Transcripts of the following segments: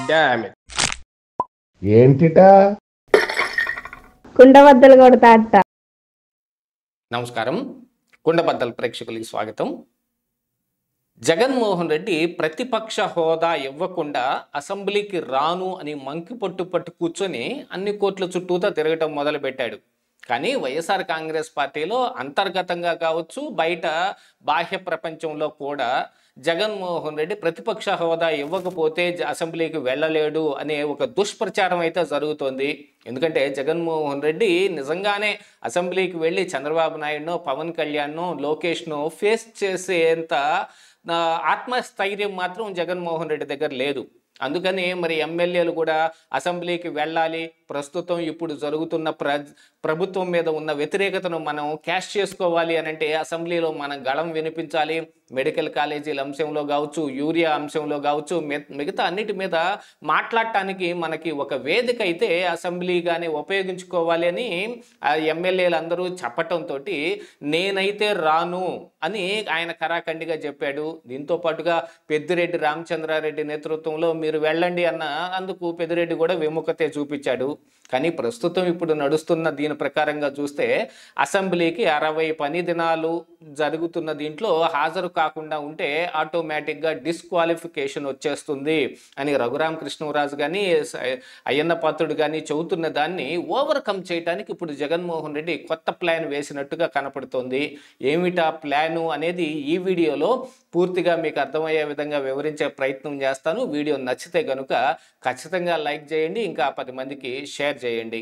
Damn it. ఏంటిటా కుండబద్దలు కొడతా అట్ట. నమస్కారం, కుండబద్దల ప్రేక్షకులకి స్వాగతం. జగన్మోహన్ రెడ్డి ప్రతిపక్ష హోదా ఇవ్వకుండా అసెంబ్లీకి రాను అని మంకి పట్టు కూర్చొని అన్ని కోట్ల చుట్టూతా తిరగటం మొదలుపెట్టాడు. కానీ వైఎస్ఆర్ కాంగ్రెస్ పార్టీలో అంతర్గతంగా కావచ్చు, బయట బాహ్య ప్రపంచంలో కూడా జగన్మోహన్ రెడ్డి ప్రతిపక్ష హోదా ఇవ్వకపోతే అసెంబ్లీకి వెళ్ళలేడు అనే ఒక దుష్ప్రచారం అయితే జరుగుతోంది. ఎందుకంటే జగన్మోహన్ రెడ్డి నిజంగానే అసెంబ్లీకి వెళ్ళి చంద్రబాబు నాయుడునో, పవన్ కళ్యాణ్నో, లోకేష్నో ఫేస్ చేసేంత ఆత్మస్థైర్యం మాత్రం జగన్మోహన్ రెడ్డి దగ్గర లేదు. అందుకని మరి ఎమ్మెల్యేలు కూడా అసెంబ్లీకి వెళ్ళాలి, ప్రస్తుతం ఇప్పుడు జరుగుతున్న ప్రభుత్వం మీద ఉన్న వ్యతిరేకతను మనం క్యాష్ చేసుకోవాలి అని అంటే అసెంబ్లీలో మనం గళం వినిపించాలి. మెడికల్ కాలేజీల అంశంలో కావచ్చు, యూరియా అంశంలో కావచ్చు, మిగతా అన్నిటి మీద మాట్లాడటానికి మనకి ఒక వేదిక అయితే అసెంబ్లీగానే ఉపయోగించుకోవాలి అని ఎమ్మెల్యేలు అందరూ చెప్పటంతో నేనైతే రాను అని ఆయన కరాఖండిగా చెప్పాడు. దీంతో పాటుగా పెద్దిరెడ్డి రామచంద్రారెడ్డి నేతృత్వంలో మీరు వెళ్ళండి అన్న అందుకు పెద్దిరెడ్డి కూడా విముఖతే చూపించాడు. కానీ ప్రస్తుతం ఇప్పుడు నడుస్తున్న దీని ప్రకారంగా చూస్తే అసెంబ్లీకి 60 పని దినాలు జరుగుతున్న దీంట్లో హాజరు కాకుండా ఉంటే ఆటోమేటిక్గా డిస్క్వాలిఫికేషన్ వచ్చేస్తుంది అని రఘురామ కృష్ణరాజు కానీ అయ్యన్న పాత్రుడు కానీ చెబుతున్న దాన్ని ఓవర్కమ్ చేయడానికి ఇప్పుడు జగన్మోహన్ రెడ్డి కొత్త ప్లాన్ వేసినట్టుగా కనపడుతోంది. ఏమిటా ప్లాను అనేది ఈ వీడియోలో పూర్తిగా మీకు అర్థమయ్యే విధంగా వివరించే ప్రయత్నం చేస్తాను. వీడియో నచ్చితే కనుక ఖచ్చితంగా లైక్ చేయండి, ఇంకా 10 మందికి షేర్ చేయండి.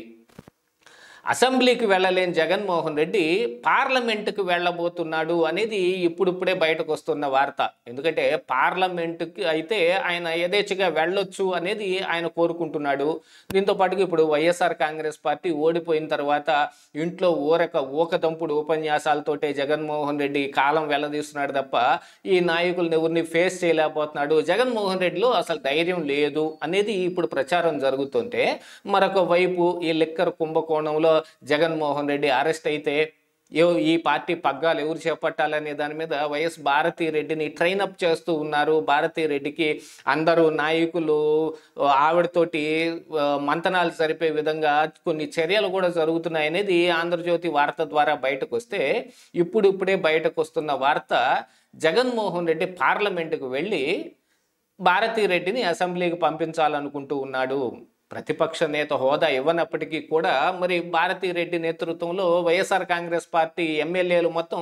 అసెంబ్లీకి వెళ్ళలేని జగన్మోహన్ రెడ్డి పార్లమెంటుకు వెళ్ళబోతున్నాడు అనేది ఇప్పుడిప్పుడే బయటకు వస్తున్న వార్త. ఎందుకంటే పార్లమెంటుకి అయితే ఆయన యథేచ్ఛగా వెళ్ళొచ్చు అనేది ఆయన కోరుకుంటున్నాడు. దీంతో పాటుగా ఇప్పుడు వైఎస్ఆర్ కాంగ్రెస్ పార్టీ ఓడిపోయిన తర్వాత ఇంట్లో ఊకదంపుడు ఉపన్యాసాలతోటే జగన్మోహన్ రెడ్డి కాలం వెళ్ళదీస్తున్నాడు తప్ప ఈ నాయకులను ఎవరిని ఫేస్ చేయలేకపోతున్నాడు. జగన్మోహన్ రెడ్డిలో అసలు ధైర్యం లేదు అనేది ఇప్పుడు ప్రచారం జరుగుతుంటే, మరొక వైపు ఈ లిక్కర్ కుంభకోణంలో జగన్మోహన్ రెడ్డి అరెస్ట్ అయితే ఈ పార్టీ పగ్గాలు ఎవరు చేపట్టాలనే దాని మీద వైఎస్ భారతీరెడ్డిని ట్రైనప్ చేస్తూ ఉన్నారు. భారతీరెడ్డికి అందరూ నాయకులు ఆవిడతోటి మంతనాలు సరిపోయే విధంగా కొన్ని చర్యలు కూడా జరుగుతున్నాయి అనేది ఆంధ్రజ్యోతి వార్త ద్వారా బయటకు వస్తే, ఇప్పుడిప్పుడే బయటకు వస్తున్న వార్త జగన్మోహన్ రెడ్డి పార్లమెంటుకు వెళ్ళి భారతీరెడ్డిని అసెంబ్లీకి పంపించాలనుకుంటూ ఉన్నాడు. ప్రతిపక్ష నేత హోదా ఇవ్వనప్పటికీ కూడా మరి భారతీరెడ్డి నేతృత్వంలో వైఎస్ఆర్ కాంగ్రెస్ పార్టీ ఎమ్మెల్యేలు మొత్తం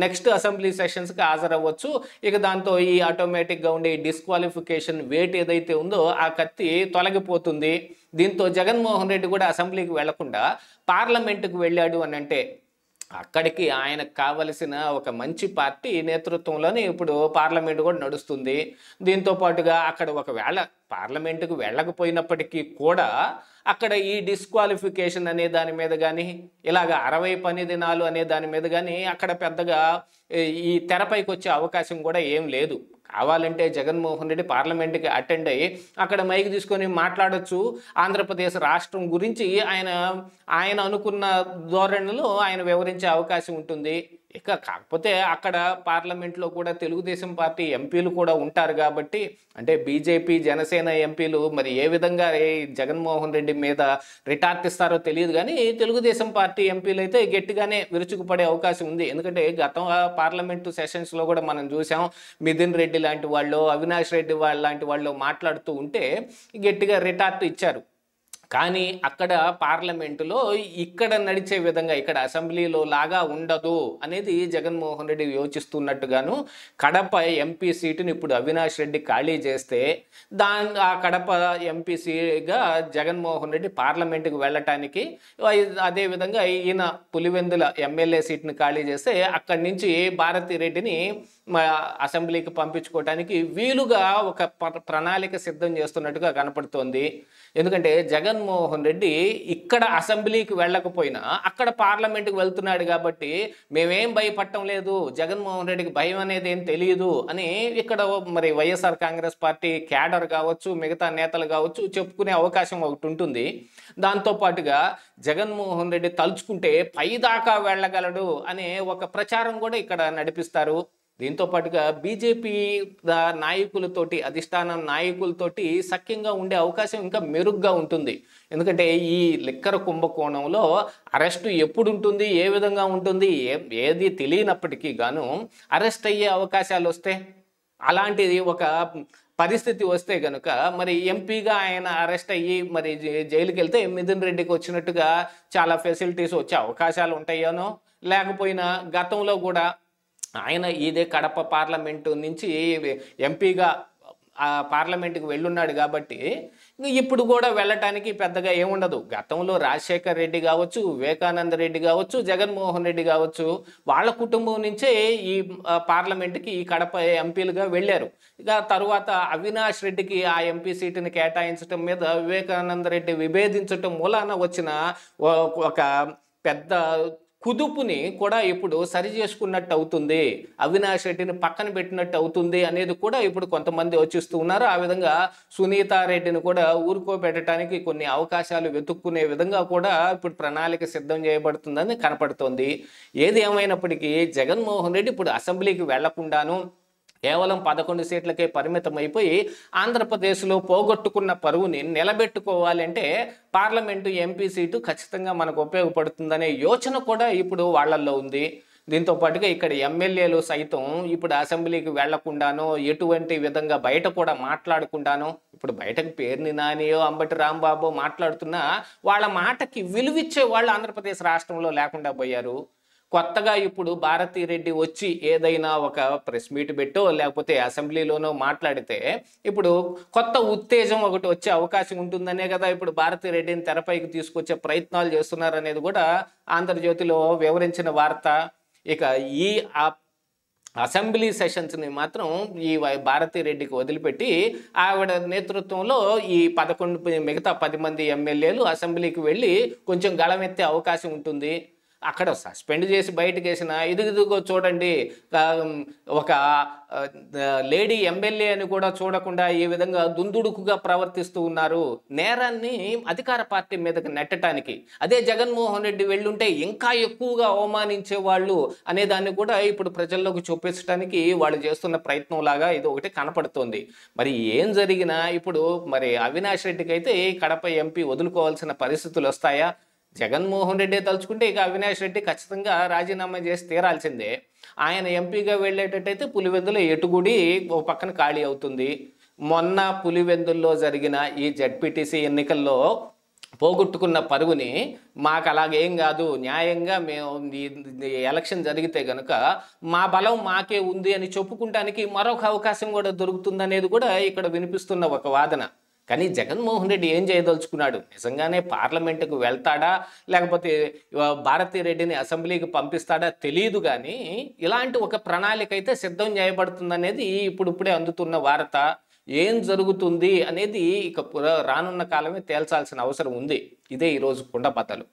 నెక్స్ట్ అసెంబ్లీ సెషన్స్కి హాజరవ్వచ్చు. ఇక దాంతో ఈ ఆటోమేటిక్గా ఉండే డిస్క్వాలిఫికేషన్ వేట్ ఏదైతే ఉందో ఆ కత్తి తొలగిపోతుంది. దీంతో జగన్మోహన్ రెడ్డి కూడా అసెంబ్లీకి వెళ్లకుండా పార్లమెంటుకు వెళ్ళాడు అని అంటే అక్కడికి ఆయనకు కావలసిన ఒక మంచి పార్టీ నేతృత్వంలోనే ఇప్పుడు పార్లమెంటు కూడా నడుస్తుంది. దీంతో పాటుగా అక్కడ ఒకవేళ పార్లమెంటుకు వెళ్ళకపోయినప్పటికీ కూడా అక్కడ ఈ డిస్క్వాలిఫికేషన్ అనే దాని మీద కానీ ఇలాగ 60 పని దినాలు అనే దాని మీద కానీ అక్కడ పెద్దగా ఈ తెరపైకి వచ్చే అవకాశం కూడా ఏం లేదు. కావాలంటే జగన్మోహన్ రెడ్డి పార్లమెంట్కి అటెండ్ అయ్యి అక్కడ మైక్ తీసుకొని మాట్లాడొచ్చు. ఆంధ్రప్రదేశ్ రాష్ట్రం గురించి ఆయన అనుకున్న ధోరణిలో ఆయన వివరించే అవకాశం ఉంటుంది. ఇక కాకపోతే అక్కడ పార్లమెంట్లో కూడా తెలుగుదేశం పార్టీ ఎంపీలు కూడా ఉంటారు కాబట్టి, అంటే బీజేపీ జనసేన ఎంపీలు మరి ఏ విధంగా జగన్మోహన్ రెడ్డి మీద రిటార్ట్ ఇస్తారో తెలియదు. కానీ తెలుగుదేశం పార్టీ ఎంపీలు అయితే గట్టిగానే విరుచుకుపడే అవకాశం ఉంది. ఎందుకంటే గత పార్లమెంటు సెషన్స్లో కూడా మనం చూసాం, మిథున్ రెడ్డి లాంటి వాళ్ళు, అవినాష్ రెడ్డి లాంటి వాళ్ళు మాట్లాడుతూ ఉంటే గట్టిగా రిటార్ట్ ఇచ్చారు. కానీ అక్కడ పార్లమెంటులో ఇక్కడ నడిచే విధంగా ఇక్కడ అసెంబ్లీలో లాగా ఉండదు అనేది జగన్మోహన్ రెడ్డి యోచిస్తున్నట్టుగాను కడప ఎంపీ సీటుని ఇప్పుడు అవినాష్ రెడ్డి ఖాళీ చేస్తే ఆ కడప ఎంపీసీగా జగన్మోహన్ రెడ్డి పార్లమెంటుకు వెళ్ళటానికి, అదేవిధంగా ఈయన పులివెందుల ఎమ్మెల్యే సీట్ని ఖాళీ చేస్తే అక్కడి నుంచి భారతీరెడ్డిని అసెంబ్లీకి పంపించుకోవడానికి వీలుగా ఒక ప్రణాళిక సిద్ధం చేస్తున్నట్టుగా కనపడుతోంది. ఎందుకంటే జగన్మోహన్ రెడ్డి ఇక్కడ అసెంబ్లీకి వెళ్ళకపోయినా అక్కడ పార్లమెంటుకు వెళ్తున్నాడు కాబట్టి మేమేం భయపడటం లేదు, జగన్మోహన్ రెడ్డికి భయం అనేది ఏం తెలియదు అని ఇక్కడ మరి వైఎస్ఆర్ కాంగ్రెస్ పార్టీ క్యాడర్ కావచ్చు, మిగతా నేతలు కావచ్చు చెప్పుకునే అవకాశం ఒకటి ఉంటుంది. దాంతోపాటుగా జగన్మోహన్ రెడ్డి తలుచుకుంటే పైదాకా వెళ్ళగలడు అనే ఒక ప్రచారం కూడా ఇక్కడ నడిపిస్తారు. దీంతో పాటుగా బీజేపీ నాయకులతోటి, అధిష్టానం నాయకులతోటి సఖ్యంగా ఉండే అవకాశం ఇంకా మెరుగ్గా ఉంటుంది. ఎందుకంటే ఈ లిక్కర్ కుంభకోణంలో అరెస్టు ఎప్పుడు ఉంటుంది, ఏ విధంగా ఉంటుంది, ఏది తెలియనప్పటికీ గాను అరెస్ట్ అయ్యే అవకాశాలు వస్తే, అలాంటిది ఒక పరిస్థితి వస్తే గనుక మరి ఎంపీగా ఆయన అరెస్ట్ అయ్యి మరి జైలుకి వెళ్తే మిథున్ రెడ్డికి వచ్చినట్టుగా చాలా ఫెసిలిటీస్ వచ్చే అవకాశాలు ఉంటాయోనో, లేకపోయినా గతంలో కూడా ఆయన ఇదే కడప పార్లమెంటు నుంచి ఎంపీగా ఆ పార్లమెంటుకి వెళ్ళున్నాడు కాబట్టి ఇప్పుడు కూడా వెళ్ళటానికి పెద్దగా ఏముండదు. గతంలో రాజశేఖర్ రెడ్డి కావచ్చు, వివేకానంద రెడ్డి కావచ్చు, జగన్మోహన్ రెడ్డి కావచ్చు, వాళ్ళ కుటుంబం నుంచే ఈ పార్లమెంటుకి ఈ కడప ఎంపీలుగా వెళ్ళారు. ఇక తరువాత అవినాష్ రెడ్డికి ఆ ఎంపీ సీటుని కేటాయించడం మీద వివేకానంద రెడ్డి విభేదించటం మూలాన వచ్చిన ఒక పెద్ద కుదుపుని కూడా ఇప్పుడు సరి చేసుకున్నట్టు అవుతుంది, అవినాష్ రెడ్డిని పక్కన పెట్టినట్టు అవుతుంది అనేది కూడా ఇప్పుడు కొంతమంది యోచిస్తూ ఉన్నారు. ఆ విధంగా సునీతారెడ్డిని కూడా ఊరుకోబెట్టడానికి కొన్ని అవకాశాలు వెతుక్కునే విధంగా కూడా ఇప్పుడు ప్రణాళిక సిద్ధం చేయబడుతుందని కనపడుతోంది. ఏది ఏమైనప్పటికీ జగన్మోహన్ రెడ్డి ఇప్పుడు అసెంబ్లీకి వెళ్లకుండాను కేవలం 11 సీట్లకే పరిమితం అయిపోయి ఆంధ్రప్రదేశ్లో పోగొట్టుకున్న పరువుని నిలబెట్టుకోవాలంటే పార్లమెంటు ఎంపీ సీటు ఖచ్చితంగా మనకు ఉపయోగపడుతుందనే యోచన కూడా ఇప్పుడు వాళ్ళల్లో ఉంది. దీంతో పాటుగా ఇక్కడ ఎమ్మెల్యేలు సైతం ఇప్పుడు అసెంబ్లీకి వెళ్లకుండానో, ఎటువంటి విధంగా బయట కూడా మాట్లాడకుండానో, ఇప్పుడు బయటకు పేర్ని నానియో అంబటి రాంబాబు మాట్లాడుతున్నా వాళ్ళ మాటకి విలువిచ్చే వాళ్ళు ఆంధ్రప్రదేశ్ రాష్ట్రంలో లేకుండా పోయారు. కొత్తగా ఇప్పుడు భారతిరెడ్డి వచ్చి ఏదైనా ఒక ప్రెస్ మీట్ పెట్టో లేకపోతే అసెంబ్లీలోనో మాట్లాడితే ఇప్పుడు కొత్త ఉత్తేజం ఒకటి వచ్చే అవకాశం ఉంటుందనే కదా ఇప్పుడు భారతిరెడ్డిని తెరపైకి తీసుకొచ్చే ప్రయత్నాలు చేస్తున్నారనేది కూడా ఆంధ్రజ్యోతిలో వివరించిన వార్త. ఇక ఈ అసెంబ్లీ సెషన్స్ని మాత్రం ఈ భారతిరెడ్డికి వదిలిపెట్టి ఆవిడ నేతృత్వంలో ఈ మిగతా 10 మంది ఎమ్మెల్యేలు అసెంబ్లీకి వెళ్ళి కొంచెం గళమెత్తే అవకాశం ఉంటుంది. అక్కడ సస్పెండ్ చేసి బయటకు వేసిన ఇదిగో చూడండి, ఒక లేడీ ఎమ్మెల్యే అని కూడా చూడకుండా ఈ విధంగా దుందుడుకుగా ప్రవర్తిస్తూ ఉన్నారు, నేరాన్ని అధికార పార్టీ మీదకి నెట్టడానికి. అదే జగన్మోహన్ రెడ్డి వెళ్ళుంటే ఇంకా ఎక్కువగా అవమానించే వాళ్ళు అనే దాన్ని కూడా ఇప్పుడు ప్రజల్లోకి చూపించడానికి వాళ్ళు చేస్తున్న ప్రయత్నం లాగా ఇది ఒకటి కనపడుతోంది. మరి ఏం జరిగినా ఇప్పుడు మరి అవినాష్ రెడ్డికి అయితే కడప ఎంపీ వదులుకోవాల్సిన పరిస్థితులు వస్తాయా? జగన్మోహన్ రెడ్డి తలుచుకుంటే ఇక అవినాష్ రెడ్డి ఖచ్చితంగా రాజీనామా చేసి తీరాల్సిందే. ఆయన ఎంపీగా వెళ్ళేటట్టయితే పులివెందుల ఎటుగుడి ఒక పక్కన ఖాళీ అవుతుంది. మొన్న పులివెందుల్లో జరిగిన ఈ జడ్పీటీసీ ఎన్నికల్లో పోగొట్టుకున్న పరుగుని మాకు అలాగేం కాదు, న్యాయంగా మేము ఎలక్షన్ జరిగితే గనుక మా బలం మాకే ఉంది అని చెప్పుకుంటానికి మరొక అవకాశం కూడా దొరుకుతుందనేది కూడా ఇక్కడ వినిపిస్తున్న ఒక వాదన. కానీ జగన్మోహన్ రెడ్డి ఏం చేయదలుచుకున్నాడు? నిజంగానే పార్లమెంటుకు వెళ్తాడా లేకపోతే భారతిరెడ్డిని అసెంబ్లీకి పంపిస్తాడా తెలియదు. కానీ ఇలాంటి ఒక ప్రణాళిక అయితే సిద్ధం చేయబడుతుందనేది ఇప్పుడిప్పుడే అందుతున్న వార్త. ఏం జరుగుతుంది అనేది ఇక రానున్న కాలమే తేల్చాల్సిన అవసరం ఉంది. ఇదే ఈరోజు కుండబద్దలు.